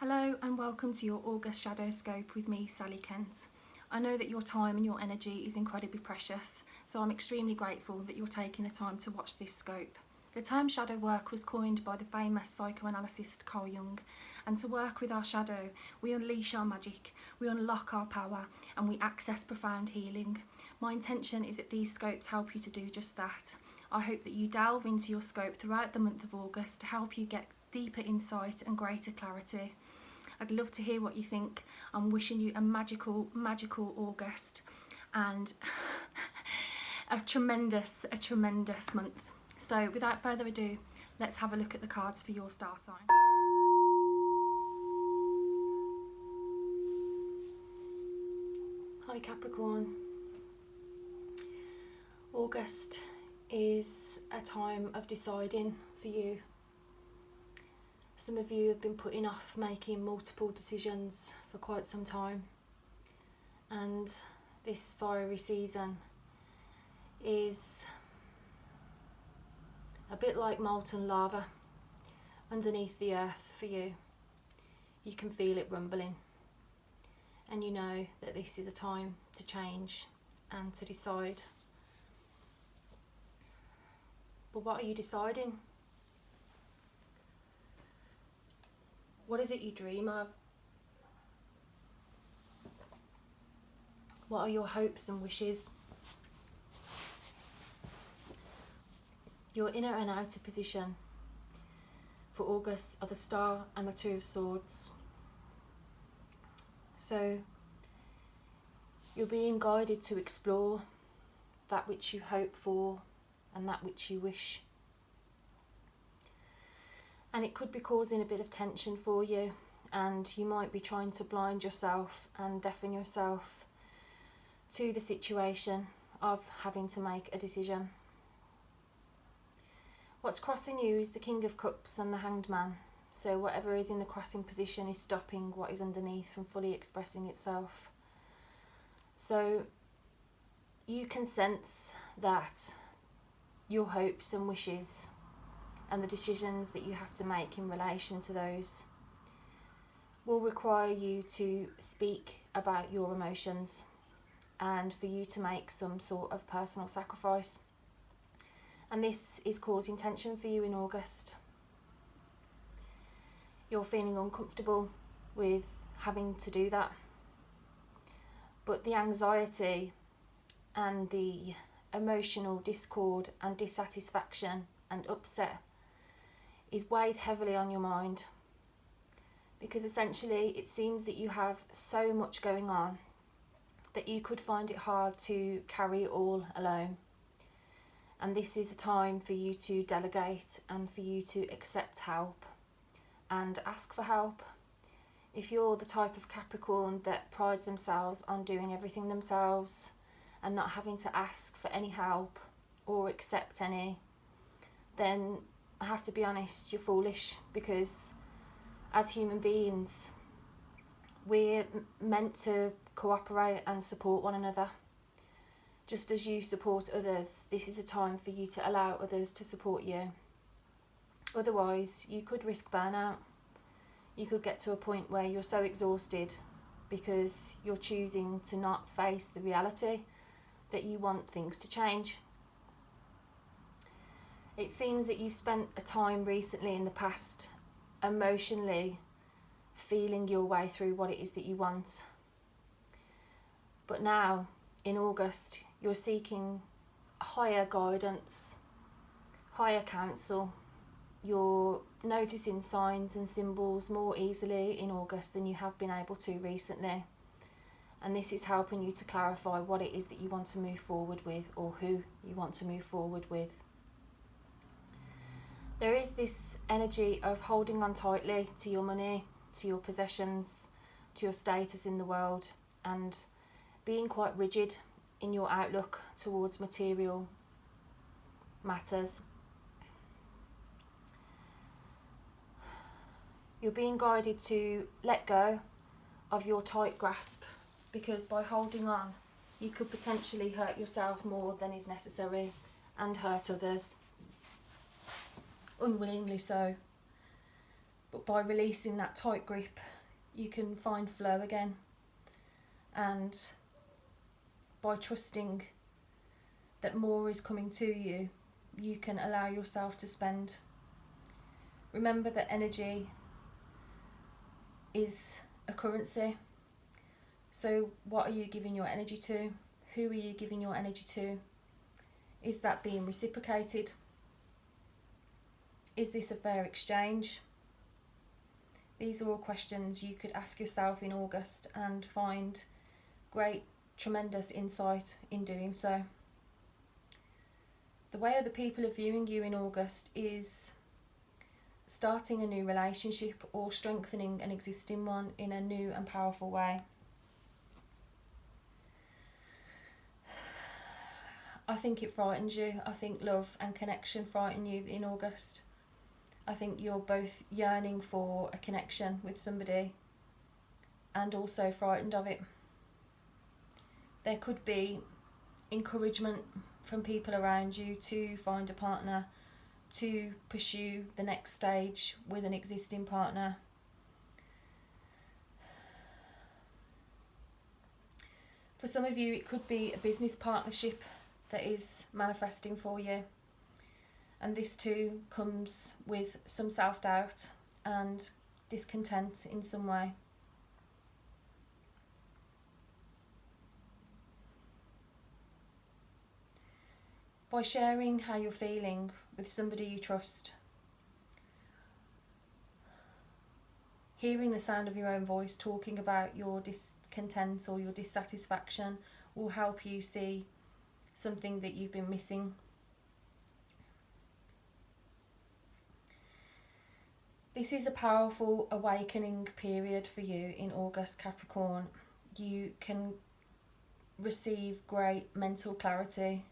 Hello and welcome to your August Shadowscope with me, Sally Kent. I know that your time and your energy is incredibly precious, so I'm extremely grateful that you're taking the time to watch this scope. The term shadow work was coined by the famous psychoanalyst Carl Jung, and to work with our shadow, we unleash our magic, we unlock our power, and we access profound healing. My intention is that these scopes help you to do just that. I hope that you delve into your scope throughout the month of August to help you get deeper insight and greater clarity. I'd love to hear what you think. I'm wishing you a magical August and a tremendous month. So without further ado, let's have a look at the cards for your star sign. Hi Capricorn. August is a time of deciding for you. Some of you have been putting off making multiple decisions for quite some time, and this fiery season is a bit like molten lava underneath the earth for you. You can feel it rumbling, and you know that this is a time to change and to decide. But what are you deciding? What is it you dream of? What are your hopes and wishes? Your inner and outer position for August are the Star and the Two of Swords. So you're being guided to explore that which you hope for and that which you wish. And it could be causing a bit of tension for you, and you might be trying to blind yourself and deafen yourself to the situation of having to make a decision. What's crossing you is the King of Cups and the Hanged Man. So whatever is in the crossing position is stopping what is underneath from fully expressing itself. So you can sense that your hopes and wishes and the decisions that you have to make in relation to those will require you to speak about your emotions and for you to make some sort of personal sacrifice. And this is causing tension for you in August. You're feeling uncomfortable with having to do that, but the anxiety and the emotional discord and dissatisfaction and upset weighs heavily on your mind, because essentially it seems that you have so much going on that you could find it hard to carry it all alone. And this is a time for you to delegate and for you to accept help and ask for help. If you're the type of Capricorn that prides themselves on doing everything themselves and not having to ask for any help or accept any, then I have to be honest, you're foolish, because as human beings, we're meant to cooperate and support one another. Just as you support others, this is a time for you to allow others to support you. Otherwise, you could risk burnout. You could get to a point where you're so exhausted because you're choosing to not face the reality that you want things to change. It seems that you've spent a time recently in the past emotionally feeling your way through what it is that you want. But now, in August, you're seeking higher guidance, higher counsel. You're noticing signs and symbols more easily in August than you have been able to recently. And this is helping you to clarify what it is that you want to move forward with, or who you want to move forward with. There is this energy of holding on tightly to your money, to your possessions, to your status in the world, and being quite rigid in your outlook towards material matters. You're being guided to let go of your tight grasp, because by holding on, you could potentially hurt yourself more than is necessary and hurt others. Unwillingly so. But by releasing that tight grip, you can find flow again. And by trusting that more is coming to you, you can allow yourself to spend. Remember that energy is a currency. So what are you giving your energy to? Who are you giving your energy to? Is that being reciprocated? Is this a fair exchange? These are all questions you could ask yourself in August and find great, tremendous insight in doing so. The way other people are viewing you in August is starting a new relationship or strengthening an existing one in a new and powerful way. I think it frightens you. I think love and connection frighten you in August. I think you're both yearning for a connection with somebody and also frightened of it. There could be encouragement from people around you to find a partner, to pursue the next stage with an existing partner. For some of you, it could be a business partnership that is manifesting for you. And this too comes with some self-doubt and discontent in some way. By sharing how you're feeling with somebody you trust, hearing the sound of your own voice talking about your discontent or your dissatisfaction will help you see something that you've been missing. This is a powerful awakening period for you in August, Capricorn. You can receive great mental clarity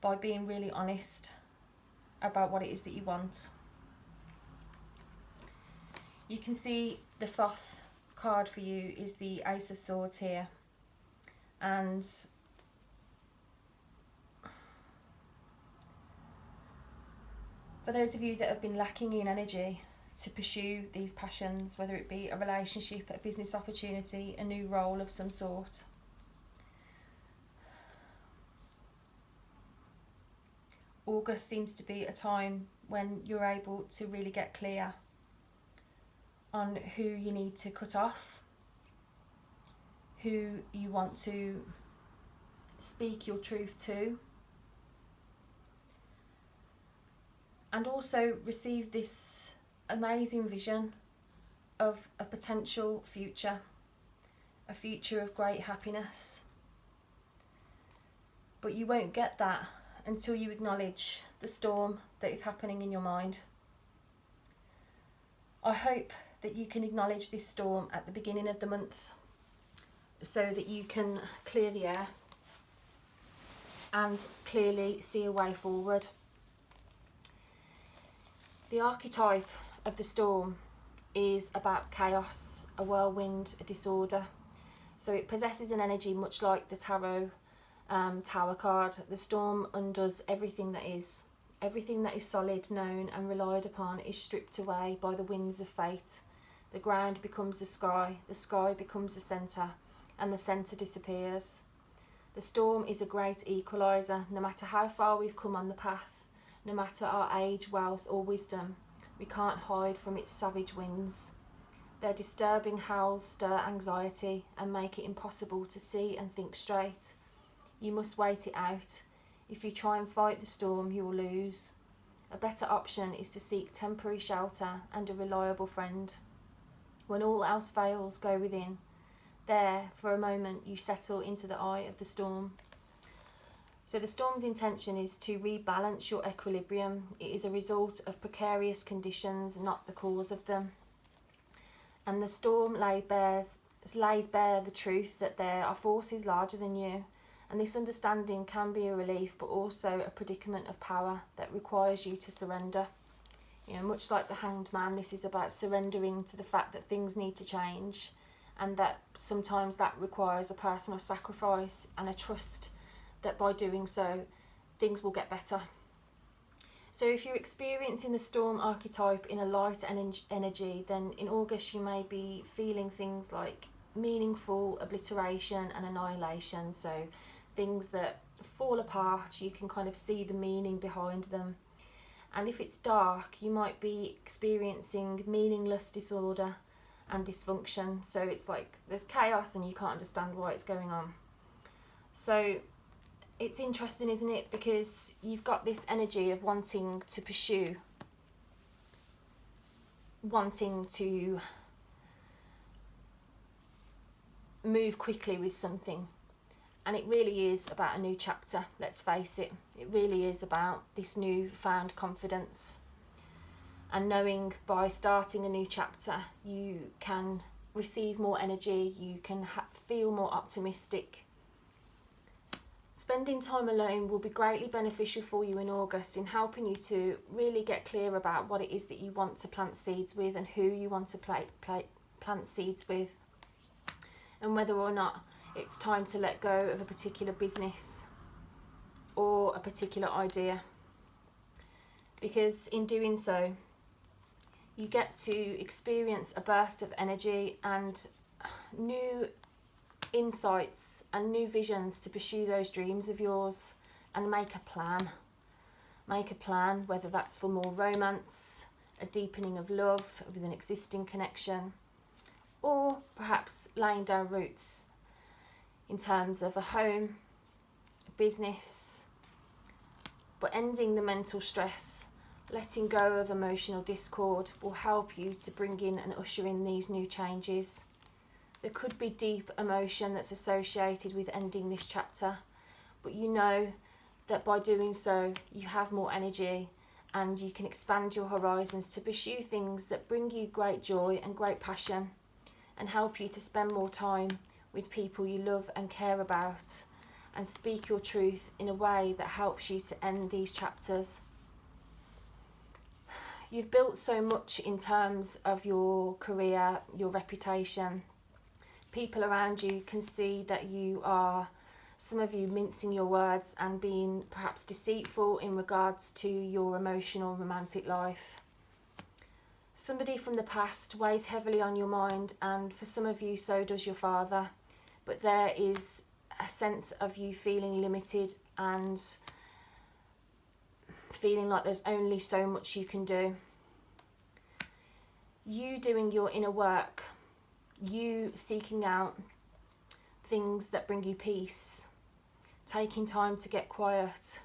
by being really honest about what it is that you want. You can see the Thoth card for you is the Ace of Swords here. And for those of you that have been lacking in energy to pursue these passions, whether it be a relationship, a business opportunity, a new role of some sort, August seems to be a time when you're able to really get clear on who you need to cut off, who you want to speak your truth to, and also receive this amazing vision of a potential future, a future of great happiness. But you won't get that until you acknowledge the storm that is happening in your mind. I hope that you can acknowledge this storm at the beginning of the month so that you can clear the air and clearly see a way forward. The archetype of the storm is about chaos, a whirlwind, a disorder. So it possesses an energy much like the tarot Tower card. The storm undoes everything that is. Everything that is solid, known and relied upon is stripped away by the winds of fate. The ground becomes the sky becomes the centre, and the centre disappears. The storm is a great equaliser. No matter how far we've come on the path, no matter our age, wealth or wisdom, we can't hide from its savage winds. Their disturbing howls stir anxiety and make it impossible to see and think straight. You must wait it out. If you try and fight the storm, you will lose. A better option is to seek temporary shelter and a reliable friend. When all else fails, go within. There, for a moment, you settle into the eye of the storm. So the storm's intention is to rebalance your equilibrium. It is a result of precarious conditions, not the cause of them. And the storm lays bare the truth that there are forces larger than you. And this understanding can be a relief, but also a predicament of power that requires you to surrender. You know, much like the Hanged Man, this is about surrendering to the fact that things need to change, and that sometimes that requires a personal sacrifice and a trust that by doing so, things will get better. So if you're experiencing the storm archetype in a light energy, then in August you may be feeling things like meaningful obliteration and annihilation. So things that fall apart, you can kind of see the meaning behind them. And if it's dark, you might be experiencing meaningless disorder and dysfunction. So it's like there's chaos and you can't understand why it's going on. So it's interesting, isn't it? Because you've got this energy of wanting to pursue, wanting to move quickly with something. And it really is about a new chapter, let's face it. It really is about this newfound confidence. And knowing by starting a new chapter, you can receive more energy, you can feel more optimistic. Spending time alone will be greatly beneficial for you in August in helping you to really get clear about what it is that you want to plant seeds with and who you want to plant seeds with, and whether or not it's time to let go of a particular business or a particular idea. Because in doing so, you get to experience a burst of energy and new insights and new visions to pursue those dreams of yours and make a plan. Make a plan, whether that's for more romance, a deepening of love with an existing connection, or perhaps laying down roots in terms of a home, a business, but ending the mental stress, letting go of emotional discord will help you to bring in and usher in these new changes. There could be deep emotion that's associated with ending this chapter, but you know that by doing so, you have more energy and you can expand your horizons to pursue things that bring you great joy and great passion and help you to spend more time with people you love and care about and speak your truth in a way that helps you to end these chapters. You've built so much in terms of your career, your reputation. People around you can see that you are, some of you, mincing your words and being perhaps deceitful in regards to your emotional romantic life. Somebody from the past weighs heavily on your mind, and for some of you so does your father. But there is a sense of you feeling limited and feeling like there's only so much you can do. You doing your inner work, you seeking out things that bring you peace, taking time to get quiet,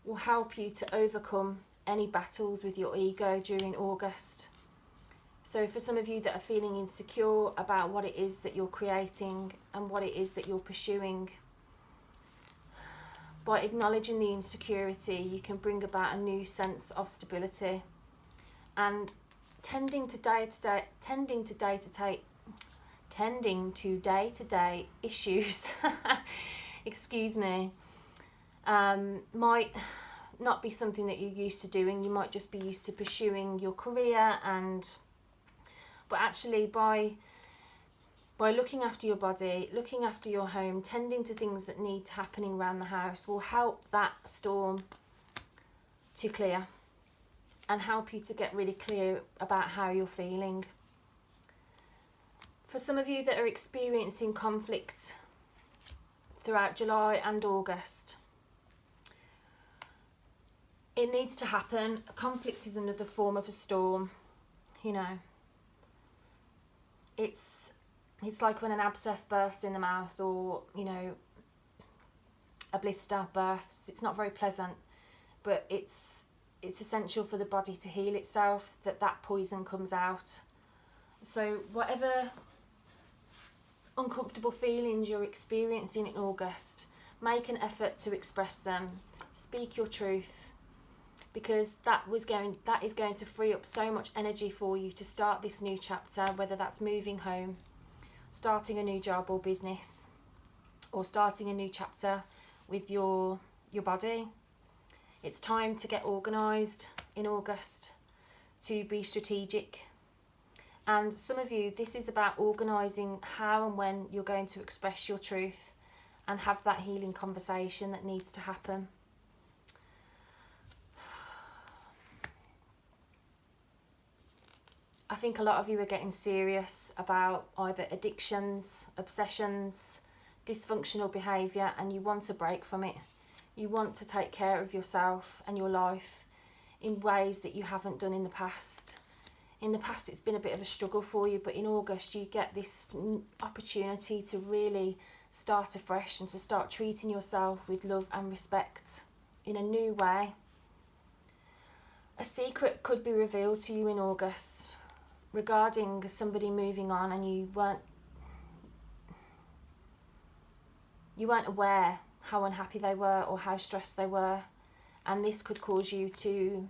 will help you to overcome any battles with your ego during August. So for some of you that are feeling insecure about what it is that you're creating and what it is that you're pursuing, by acknowledging the insecurity, you can bring about a new sense of stability. And tending to day-to-day issues, excuse me, might not be something that you're used to doing. You might just be used to pursuing your career, but actually by looking after your body, looking after your home, tending to things that need happening around the house will help that storm to clear and help you to get really clear about how you're feeling. For some of you that are experiencing conflict throughout July and August, it needs to happen. Conflict is another form of a storm, you know. It's like when an abscess bursts in the mouth, or, you know, a blister bursts. It's not very pleasant, but it's essential for the body to heal itself, that poison comes out. So whatever uncomfortable feelings you're experiencing in August, make an effort to express them. Speak your truth, because that is going to free up so much energy for you to start this new chapter, whether that's moving home, starting a new job or business, or starting a new chapter with your body. It's time to get organised in August, to be strategic. And some of you, this is about organising how and when you're going to express your truth and have that healing conversation that needs to happen. I think a lot of you are getting serious about either addictions, obsessions, dysfunctional behaviour, and you want a break from it. You want to take care of yourself and your life in ways that you haven't done in the past. In the past it's been a bit of a struggle for you, but in August you get this opportunity to really start afresh and to start treating yourself with love and respect in a new way. A secret could be revealed to you in August regarding somebody moving on, and you weren't aware how unhappy they were or how stressed they were, and this could cause you to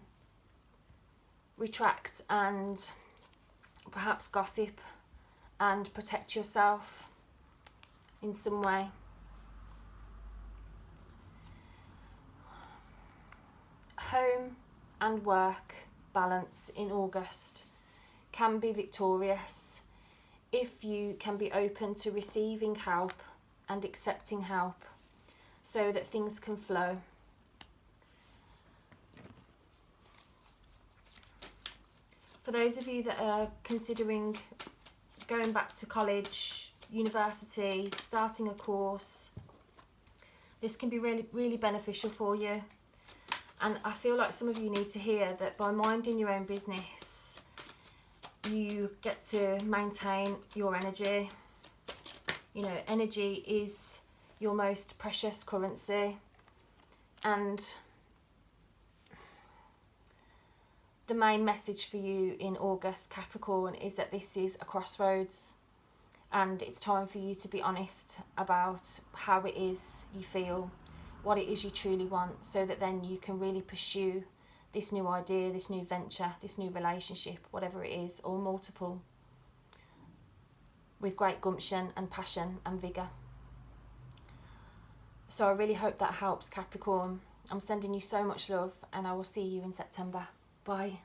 retract and perhaps gossip and protect yourself in some way. Home and work balance in August can be victorious if you can be open to receiving help and accepting help so that things can flow. For those of you that are considering going back to college, university, starting a course, this can be really, really beneficial for you. And I feel like some of you need to hear that by minding your own business, you get to maintain your energy. You know, energy is your most precious currency. And the main message for you in August, Capricorn, is that this is a crossroads and it's time for you to be honest about how it is you feel, what it is you truly want, so that then you can really pursue this new idea, this new venture, this new relationship, whatever it is, or multiple, with great gumption and passion and vigour. So I really hope that helps, Capricorn. I'm sending you so much love, and I will see you in September. Bye.